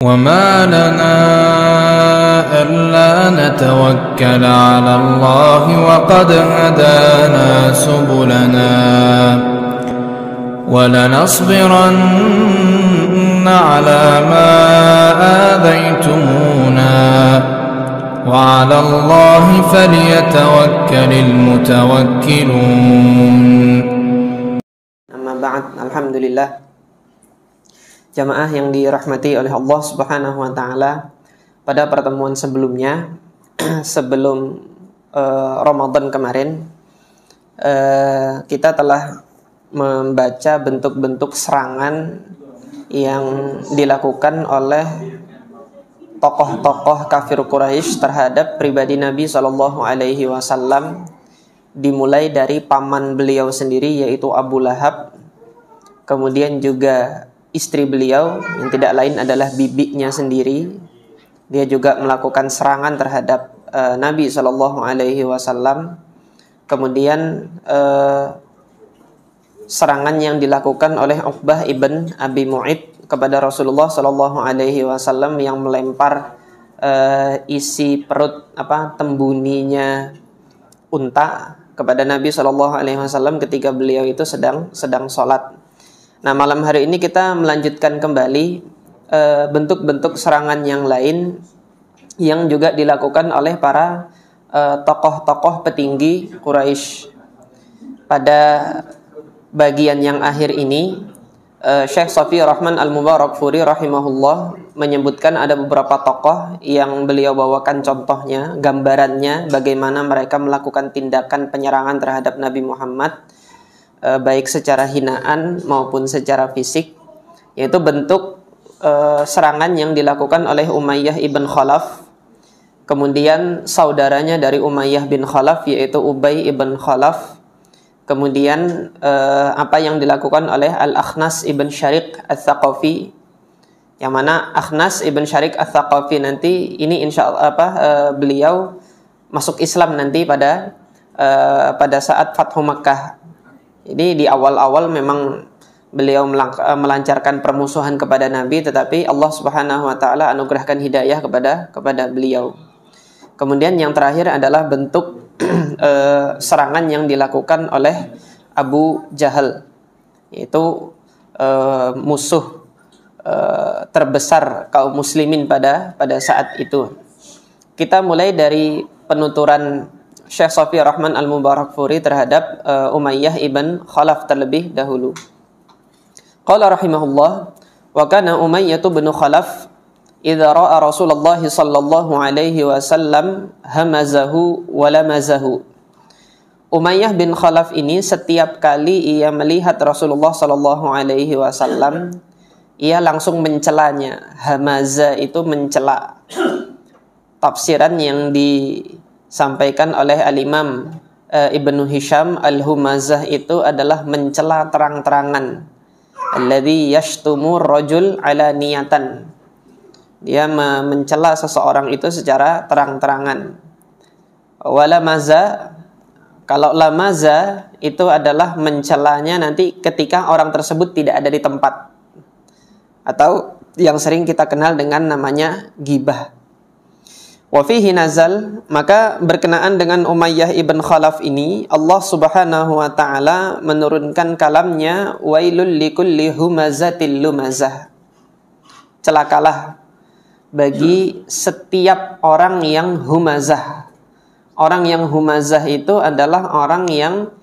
وما لنا ألا نتوكل على الله وقد هدانا سبلنا ولنصبرن على ما آذيتمونا وعلى الله فليتوكل المتوكلون. Amma ba'd, alhamdulillah. Jamaah yang dirahmati oleh Allah Subhanahu wa taala, pada pertemuan sebelumnya sebelum Ramadan kemarin kita telah membaca bentuk-bentuk serangan yang dilakukan oleh tokoh-tokoh kafir Quraisy terhadap pribadi Nabi Shallallahu Alaihi Wasallam, dimulai dari paman beliau sendiri yaitu Abu Lahab, kemudian juga istri beliau yang tidak lain adalah bibinya sendiri. Dia juga melakukan serangan terhadap Nabi Shallallahu Alaihi Wasallam. Kemudian serangan yang dilakukan oleh Uqbah ibn Abi Mu'id kepada Rasulullah Shallallahu Alaihi Wasallam yang melempar isi perut tembuninya unta kepada Nabi Shallallahu Alaihi Wasallam ketika beliau itu sedang sholat. Nah, malam hari ini kita melanjutkan kembali bentuk-bentuk serangan yang lain yang juga dilakukan oleh para tokoh-tokoh petinggi Quraisy. Pada bagian yang akhir ini, Syekh Shafi Rahman Al-Mubarakfuri rahimahullah menyebutkan ada beberapa tokoh yang beliau bawakan contohnya, gambarannya bagaimana mereka melakukan tindakan penyerangan terhadap Nabi Muhammad, baik secara hinaan maupun secara fisik, yaitu bentuk serangan yang dilakukan oleh Umayyah ibn Khalaf, kemudian saudaranya dari Umayyah bin Khalaf yaitu Ubay ibn Khalaf, kemudian apa yang dilakukan oleh Al-Akhnas ibn Syariq Ats-Tsaqafi, yang mana Akhnas ibn Syariq Ats-Tsaqafi nanti ini insyaallah beliau masuk Islam nanti pada saat Fathu Makkah. Jadi di awal-awal memang beliau melancarkan permusuhan kepada Nabi, tetapi Allah Subhanahu wa taala anugerahkan hidayah kepada beliau. Kemudian yang terakhir adalah bentuk serangan yang dilakukan oleh Abu Jahal, yaitu musuh terbesar kaum muslimin pada saat itu. Kita mulai dari penuturan Syekh Shafi Rahman Al-Mubarakfuri terhadap Umayyah ibn Khalaf terlebih dahulu. Qala rahimahullah, wa kana Umayyah bin Khalaf idza ra'a Rasulullah sallallahu alaihi wasallam hamazahu wa lamazahu. Umayyah bin Khalaf ini setiap kali ia melihat Rasulullah sallallahu alaihi wasallam, ia langsung mencelanya. Hamaza itu mencela. Tafsiran yang disampaikan oleh Al-Imam Ibnu Hisham Al-Humazah itu adalah mencela terang-terangan. Alladzi yashtumu rajul ala niyatan. Dia mencela seseorang itu secara terang-terangan. Walamaza, kalau lamaza itu adalah mencelanya nanti ketika orang tersebut tidak ada di tempat, atau yang sering kita kenal dengan namanya ghibah. Wa fihi nazal, maka berkenaan dengan Umayyah ibn Khalaf ini Allah Subhanahu wa taala menurunkan kalamnya, wailul likulli humazatil lumazah. Celakalah bagi setiap orang yang humazah. Orang yang humazah itu adalah orang yang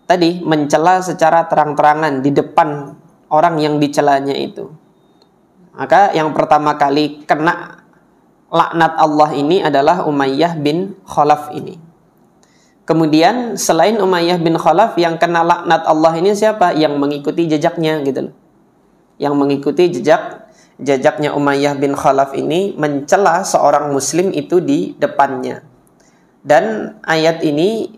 tadi mencela secara terang-terangan di depan orang yang dicelanya itu. Maka yang pertama kali kena laknat Allah ini adalah Umayyah bin Khalaf ini. Kemudian selain Umayyah bin Khalaf, yang kena laknat Allah ini siapa? Yang mengikuti jejaknya gitu loh. Yang mengikuti jejaknya Umayyah bin Khalaf ini mencela seorang muslim itu di depannya. Dan ayat ini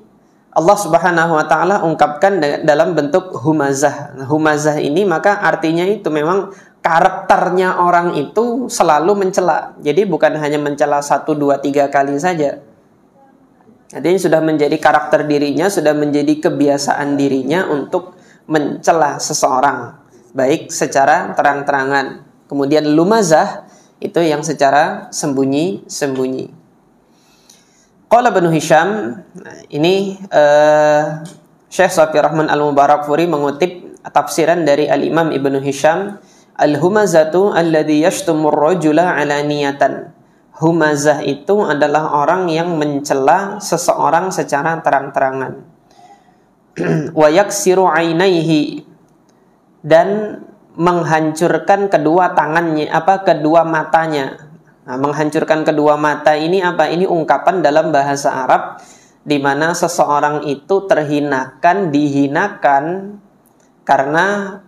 Allah Subhanahu wa taala ungkapkan dalam bentuk humazah. Nah, humazah ini maka artinya itu memang karakternya orang itu selalu mencela. Jadi bukan hanya mencela 1, 2, 3 kali saja. Jadi sudah menjadi karakter dirinya, sudah menjadi kebiasaan dirinya untuk mencela seseorang, baik secara terang-terangan. Kemudian lumazah Itu yang secara sembunyi-sembunyi. Qala Ibnu Hisham, ini Syekh Shafii Rahman Al-Mubarakfuri mengutip tafsiran dari Al-Imam Ibnu Hisham, al-humazatu alladhi yashtumur rajula alaniyatan. Humazah itu adalah orang yang mencela seseorang secara terang-terangan. Wa yaksiru ainaihi, dan menghancurkan kedua tangannya, kedua matanya. Nah, menghancurkan kedua mata ini apa? Ini ungkapan dalam bahasa Arab di mana seseorang itu dihinakan karena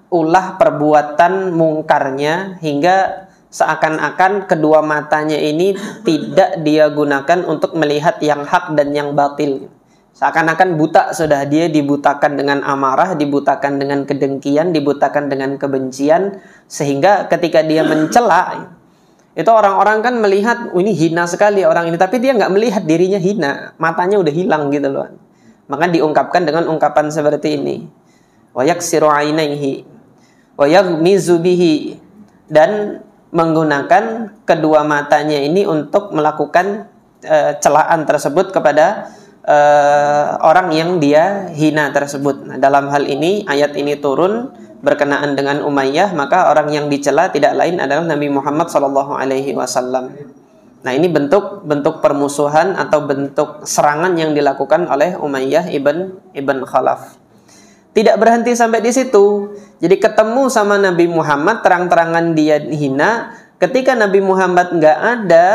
ulah perbuatan mungkarnya, hingga seakan-akan kedua matanya ini tidak dia gunakan untuk melihat yang hak dan yang batil. Seakan-akan buta sudah, dia dibutakan dengan amarah, dibutakan dengan kedengkian, dibutakan dengan kebencian, sehingga ketika dia mencela, itu orang-orang kan melihat, ini hina sekali orang ini, tapi dia nggak melihat dirinya hina, matanya udah hilang gitu loh. Maka diungkapkan dengan ungkapan seperti ini. Wa yaksiru ainaihi wa yaghmizu bihi, dan menggunakan kedua matanya ini untuk melakukan celaan tersebut kepada orang yang dia hina tersebut. Nah, dalam hal ini ayat ini turun berkenaan dengan Umayyah, maka orang yang dicela tidak lain adalah Nabi Muhammad SAW. Nah, ini bentuk permusuhan atau bentuk serangan yang dilakukan oleh Umayyah ibn Khalaf. Tidak berhenti sampai di situ. Jadi ketemu sama Nabi Muhammad, terang-terangan dia hina. Ketika Nabi Muhammad nggak ada,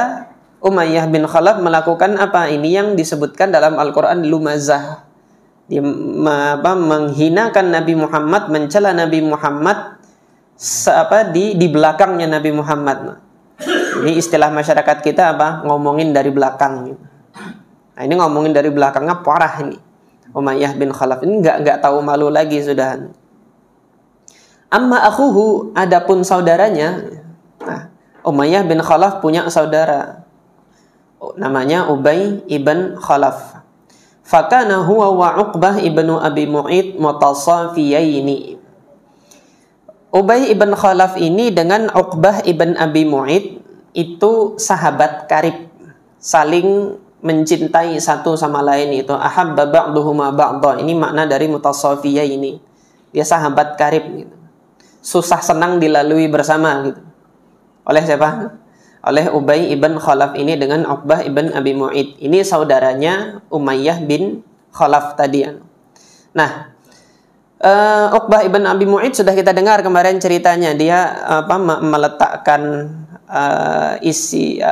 Umayyah bin Khalaf melakukan apa? Ini yang disebutkan dalam Al-Quran lumazah. Dia menghinakan Nabi Muhammad, mencela Nabi Muhammad di belakangnya Nabi Muhammad. Ini istilah masyarakat kita apa? Ngomongin dari belakang. Nah, ini ngomongin dari belakangnya parah ini. Umayyah bin Khalaf ini nggak tahu malu lagi sudah. Amma akhuhu, adapun saudaranya. Nah, Umayyah bin Khalaf punya saudara, namanya Ubay ibn Khalaf. Fakana huwa wa Uqbah ibnu Abi Mu'id mutasafiyaini. Ubay ibn Khalaf ini dengan Uqbah ibn Abi Mu'id itu sahabat karib, saling mencintai satu sama lain. Itu ahabba ba'duhuma ba'dha. Ini makna dari mutasafiyah ini. Dia sahabat karib gitu. Susah senang dilalui bersama gitu. Oleh siapa? Oleh Ubay ibn Khalaf ini dengan Uqbah ibn Abi Mu'id. Ini saudaranya Umayyah bin Khalaf tadi. Nah, Uqbah ibn Abi Mu'id sudah kita dengar kemarin ceritanya. Dia meletakkan isi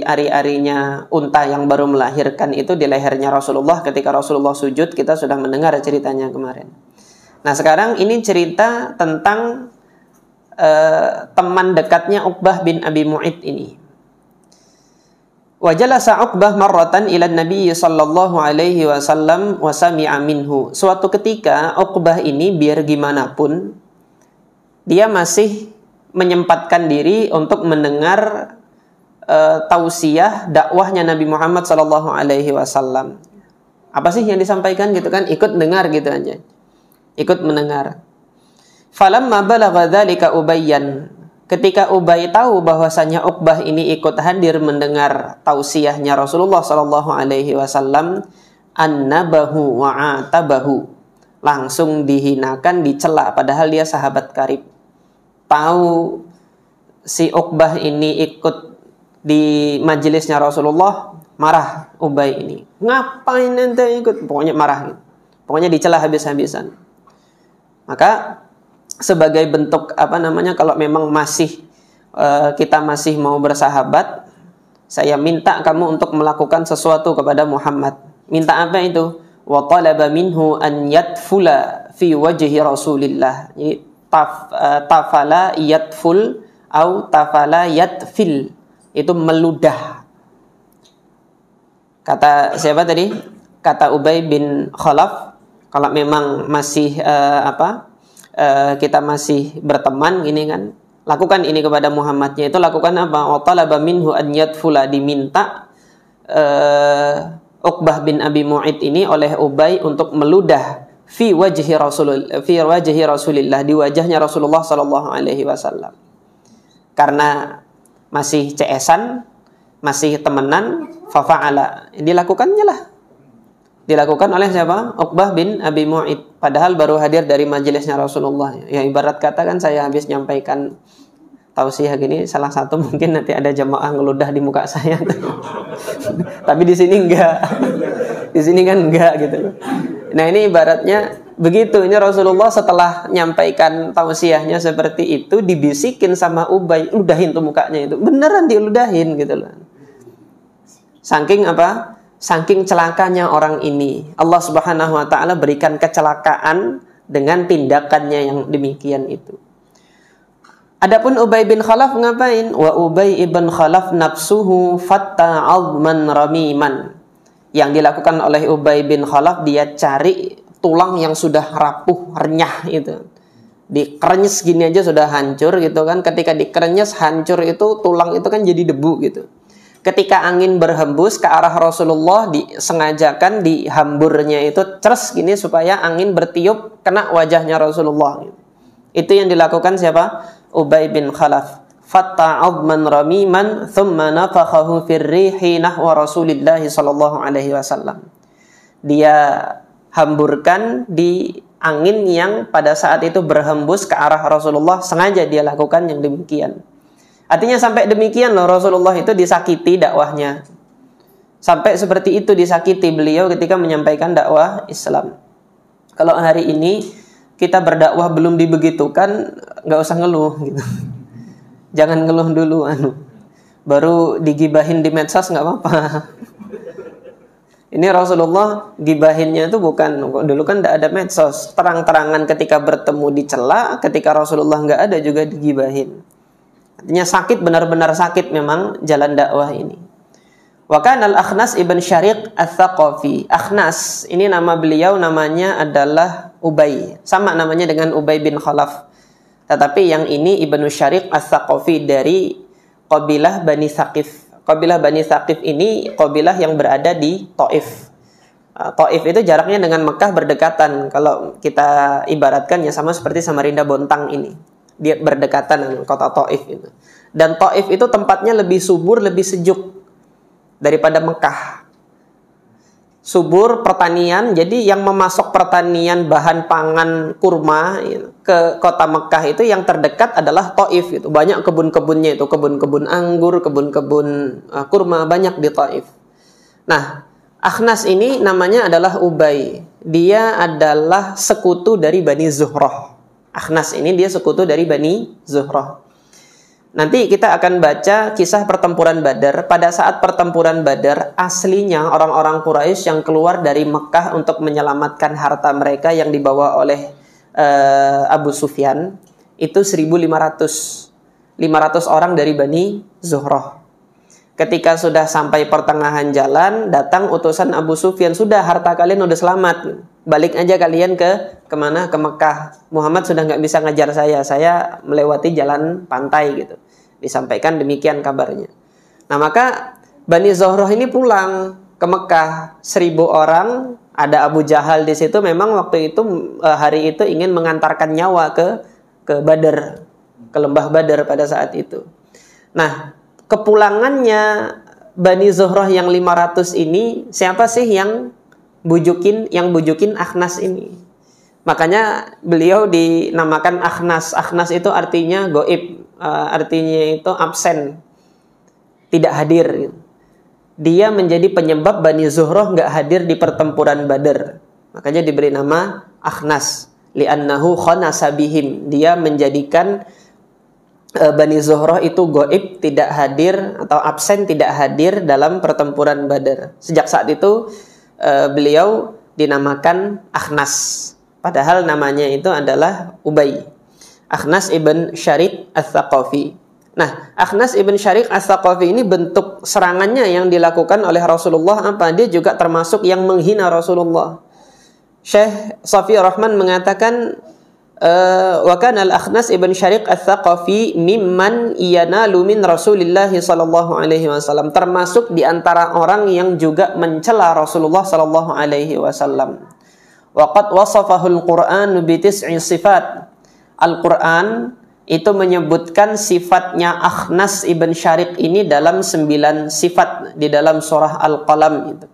ari-arinya unta yang baru melahirkan itu di lehernya Rasulullah ketika Rasulullah sujud. Kita sudah mendengar ceritanya kemarin. Nah, sekarang ini cerita tentang teman dekatnya Uqbah bin Abi Mu'id ini. Wa jalasa Uqbah marratan ila Nabi sallallahu alaihi wasallam wa sami'a minhu. Suatu ketika Uqbah ini biar gimana pun dia masih menyempatkan diri untuk mendengar tausiah dakwahnya Nabi Muhammad sallallahu alaihi wasallam. Apa sih yang disampaikan gitu kan? Ikut dengar gitu aja. Ikut mendengar. Falamma balagha dzalika Ubayyan, ketika Ubay tahu bahwasanya Uqbah ini ikut hadir mendengar tausiahnya Rasulullah sallallahu alaihi wasallam, annabahu wa atabahu, langsung dihinakan, dicela padahal dia sahabat karib. Tahu si Uqbah ini ikut di majelisnya Rasulullah, marah Ubay ini. Ngapain ente ikut? Pokoknya marah gitu. Pokoknya dicela habis-habisan. Maka sebagai bentuk kalau memang masih kita masih mau bersahabat, saya minta kamu untuk melakukan sesuatu kepada Muhammad. Minta apa itu? Wa talaba minhu an yatfula fi wajhi Rasulillah. Jadi tafala yatful atau tafala yatfil, itu meludah. Kata siapa tadi? Kata Ubay bin Khalaf, kalau memang masih kita masih berteman gini kan, lakukan ini kepada Muhammadnya. Itu lakukan apa? Wa talaba minhu an yatfula, diminta Uqbah bin Abi Mu'id ini oleh Ubay untuk meludah fi wajhi Rasulillah, di wajahnya Rasulullah sallallahu alaihi wasallam. Karena masih CS-an, masih temenan, fafa'ala. Dilakukannya lah. Dilakukan oleh siapa? Uqbah bin Abi Mu'id. Padahal baru hadir dari majelisnya Rasulullah. Ya ibarat kata kan saya habis nyampaikan tausiah gini, salah satu mungkin nanti ada jamaah ngeludah di muka saya. Tapi di sini enggak. Di sini kan enggak gitu. Nah ini ibaratnya begitu. Ini Rasulullah setelah nyampaikan tausiahnya seperti itu, dibisikin sama Ubay, ludahin tuh mukanya itu. Beneran diludahin gitu loh. Saking apa? Saking celakanya orang ini. Allah Subhanahu wa taala berikan kecelakaan dengan tindakannya yang demikian itu. Adapun Ubay bin Khalaf ngapain? Wa Ubay ibn Khalaf nafsuhu fatta 'azman ramiman. Yang dilakukan oleh Ubay bin Khalaf, dia cari tulang yang sudah rapuh, renyah itu. Dikerenyes gini aja sudah hancur gitu kan. Ketika dikerenyes hancur itu, tulang itu kan jadi debu gitu. Ketika angin berhembus ke arah Rasulullah, disengajakan dihamburnya itu ceres gini supaya angin bertiup kena wajahnya Rasulullah. Itu yang dilakukan siapa? Ubay bin Khalaf. Fatta 'azman ramiman thumma nafakhahu fir rihi nahwa Rasulillah sallallahu alaihi wasallam. Dia hamburkan di angin yang pada saat itu berhembus ke arah Rasulullah, sengaja dia lakukan yang demikian. Artinya sampai demikian loh Rasulullah itu disakiti dakwahnya. Sampai seperti itu disakiti beliau ketika menyampaikan dakwah Islam. Kalau hari ini kita berdakwah belum dibegitukan, nggak usah ngeluh gitu. Jangan ngeluh dulu baru digibahin di medsos nggak apa-apa. Ini Rasulullah gibahinnya itu bukan, dulu kan tidak ada medsos, terang-terangan ketika bertemu dicela, ketika Rasulullah nggak ada juga digibahin. Artinya sakit, benar-benar sakit memang jalan dakwah ini. Wa kana al-Akhnas ibn Syariq al-Thaqafi. Akhnas ini nama beliau, namanya adalah Ubay, sama namanya dengan Ubay bin Khalaf. Tetapi yang ini Ibnu Syariq al-Thaqafi dari qabilah Bani Thaqif. Qabilah Bani Thaqif ini qabilah yang berada di Taif. Taif itu jaraknya dengan Mekah berdekatan. Kalau kita ibaratkan ya sama seperti Samarinda Bontang ini. Dia berdekatan dengan kota Taif itu. Dan Taif itu tempatnya lebih subur, lebih sejuk daripada Mekah. Subur pertanian, jadi yang memasok pertanian bahan pangan kurma ke kota Mekah itu yang terdekat adalah Taif itu. Banyak kebun-kebunnya itu, kebun-kebun anggur, kebun-kebun kurma banyak di Taif. Nah, Akhnas ini namanya adalah Ubay. Dia adalah sekutu dari Bani Zuhrah. Akhnas ini dia sekutu dari Bani Zuhrah. Nanti kita akan baca kisah pertempuran Badar. Pada saat pertempuran Badar, aslinya orang-orang Quraisy yang keluar dari Mekah untuk menyelamatkan harta mereka yang dibawa oleh Abu Sufyan itu 1.500. 500 orang dari Bani Zuhrah. Ketika sudah sampai pertengahan jalan, datang utusan Abu Sufyan, sudah harta kalian udah selamat, balik aja kalian ke kemana? Ke Mekah. Muhammad sudah nggak bisa ngejar saya melewati jalan pantai gitu. Disampaikan demikian kabarnya. Nah maka Bani Zuhrah ini pulang ke Mekah, 1.000 orang. Ada Abu Jahal di situ. Memang waktu itu hari itu ingin mengantarkan nyawa ke Badar, ke lembah Badar pada saat itu. Nah kepulangannya Bani Zuhrah yang 500 ini, siapa sih yang bujukin Akhnas ini? Makanya beliau dinamakan Akhnas. Akhnas itu artinya goib, artinya itu absen, tidak hadir. Dia menjadi penyebab Bani Zuhrah nggak hadir di pertempuran Badar. Makanya diberi nama Akhnas, li'annahu khanasa bihim. Dia menjadikan Bani Zuhrah itu goib, tidak hadir atau absen, tidak hadir dalam pertempuran Badar. Sejak saat itu beliau dinamakan Akhnas, padahal namanya itu adalah Ubay. Akhnas ibn Syariq al-Thaqafi. Nah, Akhnas ibn Syariq al-Thaqafi ini bentuk serangannya yang dilakukan oleh Rasulullah apa? Dia juga termasuk yang menghina Rasulullah. Syekh Safi Rahman mengatakan wa kana al-Akhnas ibn Syariq al-Thaqafi mimman yanalu min Rasulillah sallallahu alaihi wasallam, termasuk di antara orang yang juga mencela Rasulullah sallallahu alaihi wasallam. Wa qad wasafahu al-Qur'an bi tis'i sifat. Al-Qur'an itu menyebutkan sifatnya Akhnas ibn Syariq ini dalam 9 sifat di dalam surah Al-Qalam itu.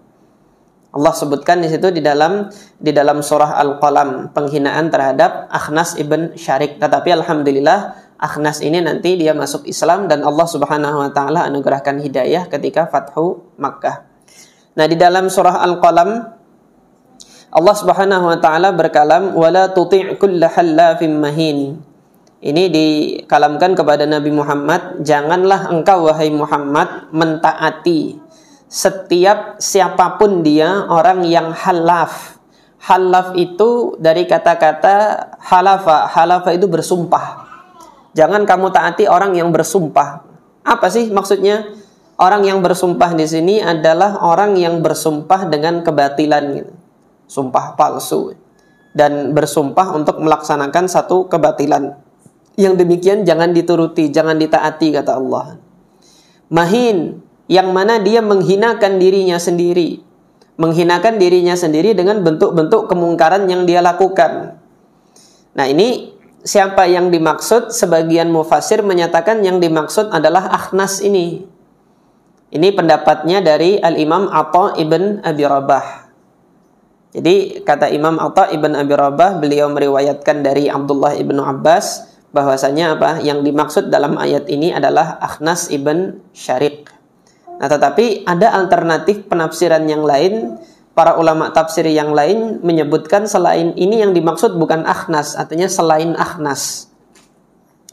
Allah sebutkan di situ di dalam surah Al-Qalam penghinaan terhadap Akhnas ibn Syariq. Tetapi alhamdulillah Akhnas ini nanti dia masuk Islam dan Allah Subhanahu wa taala anugerahkan hidayah ketika Fathu Makkah. Nah, di dalam surah Al-Qalam Allah Subhanahu wa taala berkalam wala tuti' kulla hallafin mahin. Ini dikalamkan kepada Nabi Muhammad, janganlah engkau wahai Muhammad mentaati setiap siapapun dia orang yang halaf. Halaf itu dari kata-kata halafa. Halafa itu bersumpah. Jangan kamu taati orang yang bersumpah. Apa sih maksudnya? Orang yang bersumpah di sini adalah orang yang bersumpah dengan kebatilan gitu. Sumpah palsu dan bersumpah untuk melaksanakan satu kebatilan. Yang demikian jangan dituruti, jangan ditaati kata Allah. Mahin, yang mana dia menghinakan dirinya sendiri. Menghinakan dirinya sendiri dengan bentuk-bentuk kemungkaran yang dia lakukan. Nah, ini siapa yang dimaksud? Sebagian mufassir menyatakan yang dimaksud adalah Akhnas ini. Ini pendapatnya dari Al-Imam Atha ibn Abi Rabah. Jadi kata Imam Atha ibn Abi Rabah, beliau meriwayatkan dari Abdullah ibn Abbas bahwasanya apa? Yang dimaksud dalam ayat ini adalah Akhnas ibn Syariq. Nah, tetapi ada alternatif penafsiran yang lain. Para ulama tafsir yang lain menyebutkan selain ini yang dimaksud bukan Akhnas, artinya selain Akhnas.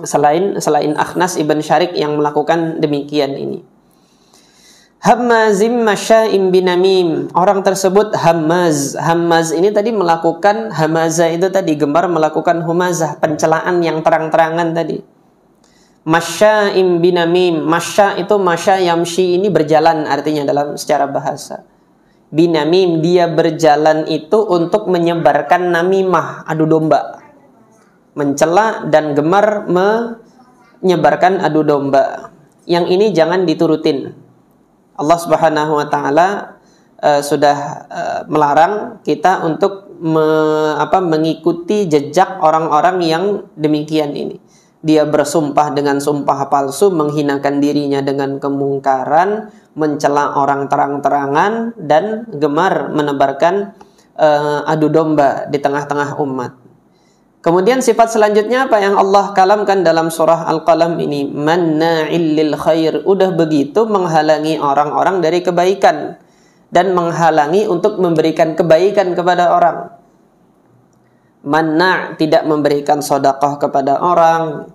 Selain Akhnas ibn Syariq yang melakukan demikian ini. Hammazim masya'im binamim. Orang tersebut hammaz. Hammaz ini tadi melakukan hamazah itu tadi gemar melakukan humazah, pencelaan yang terang-terangan tadi. Masya'im binamim. Masya itu masya yamshi ini berjalan artinya dalam secara bahasa. Binamim dia berjalan itu untuk menyebarkan namimah, adu domba. Mencela dan gemar menyebarkan adu domba. Yang ini jangan diturutin. Allah Subhanahu wa taala sudah melarang kita untuk mengikuti jejak orang-orang yang demikian ini. Dia bersumpah dengan sumpah palsu, menghinakan dirinya dengan kemungkaran, mencela orang terang-terangan dan gemar menebarkan adu domba di tengah-tengah umat. Kemudian sifat selanjutnya apa yang Allah kalamkan dalam surah Al-Qalam ini? Manna'il lil khair. Udah begitu menghalangi orang-orang dari kebaikan dan menghalangi untuk memberikan kebaikan kepada orang. Manna' tidak memberikan sedekah kepada orang,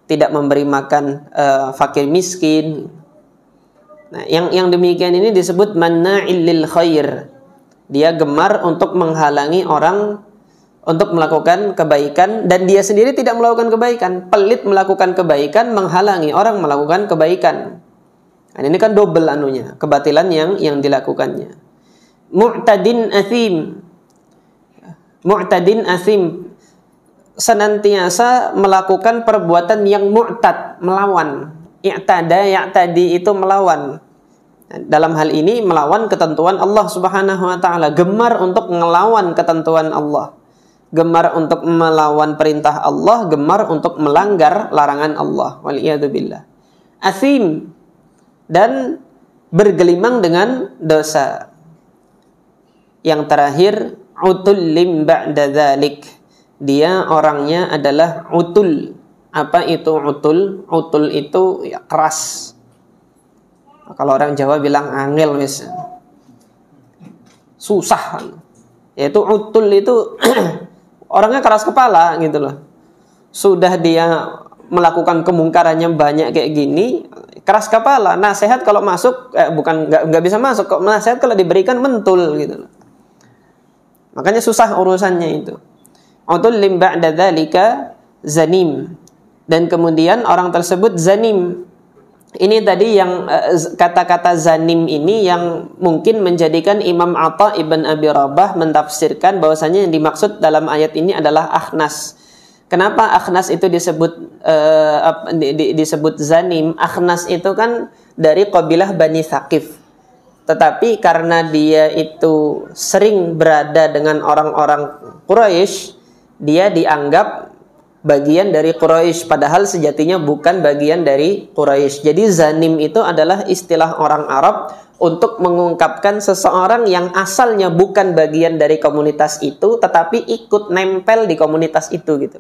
tidak memberi makan fakir miskin. Nah, yang demikian ini disebut manna'il lil khair. Dia gemar untuk menghalangi orang untuk melakukan kebaikan dan dia sendiri tidak melakukan kebaikan. Pelit melakukan kebaikan, menghalangi orang melakukan kebaikan. Nah, ini kan double anunya, kebatilan yang dilakukannya. Mu'tadin athim. Mu'tadin athim, senantiasa melakukan perbuatan yang mu'tad, melawan. I'tada ya'tadi itu melawan. Dalam hal ini melawan ketentuan Allah Subhanahu wa taala, gemar untuk melawan ketentuan Allah. Gemar untuk melawan perintah Allah, gemar untuk melanggar larangan Allah. Waliyadzubillah. Athim, dan bergelimang dengan dosa. Yang terakhir, utullim ba'da dzalik. Dia orangnya adalah utul. Apa itu utul? Utul itu ya keras. Kalau orang Jawa bilang angel wis. Susah. Yaitu utul itu orangnya keras kepala gitu loh. Sudah dia melakukan kemungkarannya banyak kayak gini, keras kepala. Nasihat kalau masuk nggak bisa masuk. Kok nasihat kalau diberikan mentul gitu loh. Makanya susah urusannya itu. Utullim ba'da dzalika zanim. Dan kemudian orang tersebut zanim. Ini tadi yang kata-kata zanim ini yang mungkin menjadikan Imam Atha ibn Abi Rabah mentafsirkan bahwasanya yang dimaksud dalam ayat ini adalah Akhnas. Kenapa Akhnas itu disebut zanim? Akhnas itu kan dari kabilah Bani Thaqif. Tetapi karena dia itu sering berada dengan orang-orang Quraisy, dia dianggap bagian dari Quraisy, padahal sejatinya bukan bagian dari Quraisy. Jadi zanim itu adalah istilah orang Arab untuk mengungkapkan seseorang yang asalnya bukan bagian dari komunitas itu, tetapi ikut nempel di komunitas itu gitu.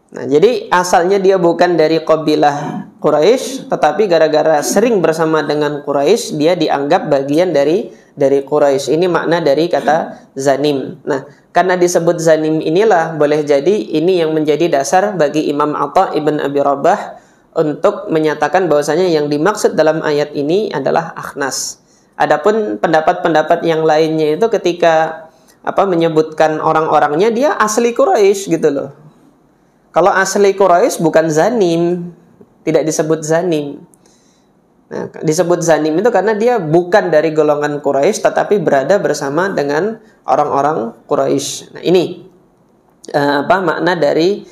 Nah, jadi asalnya dia bukan dari kabilah Quraisy, tetapi gara-gara sering bersama dengan Quraisy, dia dianggap bagian dari Quraisy. Ini makna dari kata zanim. Nah, karena disebut zanim inilah boleh jadi ini yang menjadi dasar bagi Imam Atha ibn Abi Rabah untuk menyatakan bahwasanya yang dimaksud dalam ayat ini adalah akhnas. Adapun pendapat-pendapat yang lainnya itu ketika menyebutkan orang-orangnya dia asli Quraisy gitu loh. Kalau asli Quraisy bukan zanim, tidak disebut zanim. Nah, disebut zanim itu karena dia bukan dari golongan Quraisy tetapi berada bersama dengan orang-orang Quraisy. Nah, ini makna dari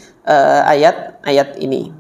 ayat-ayat ini.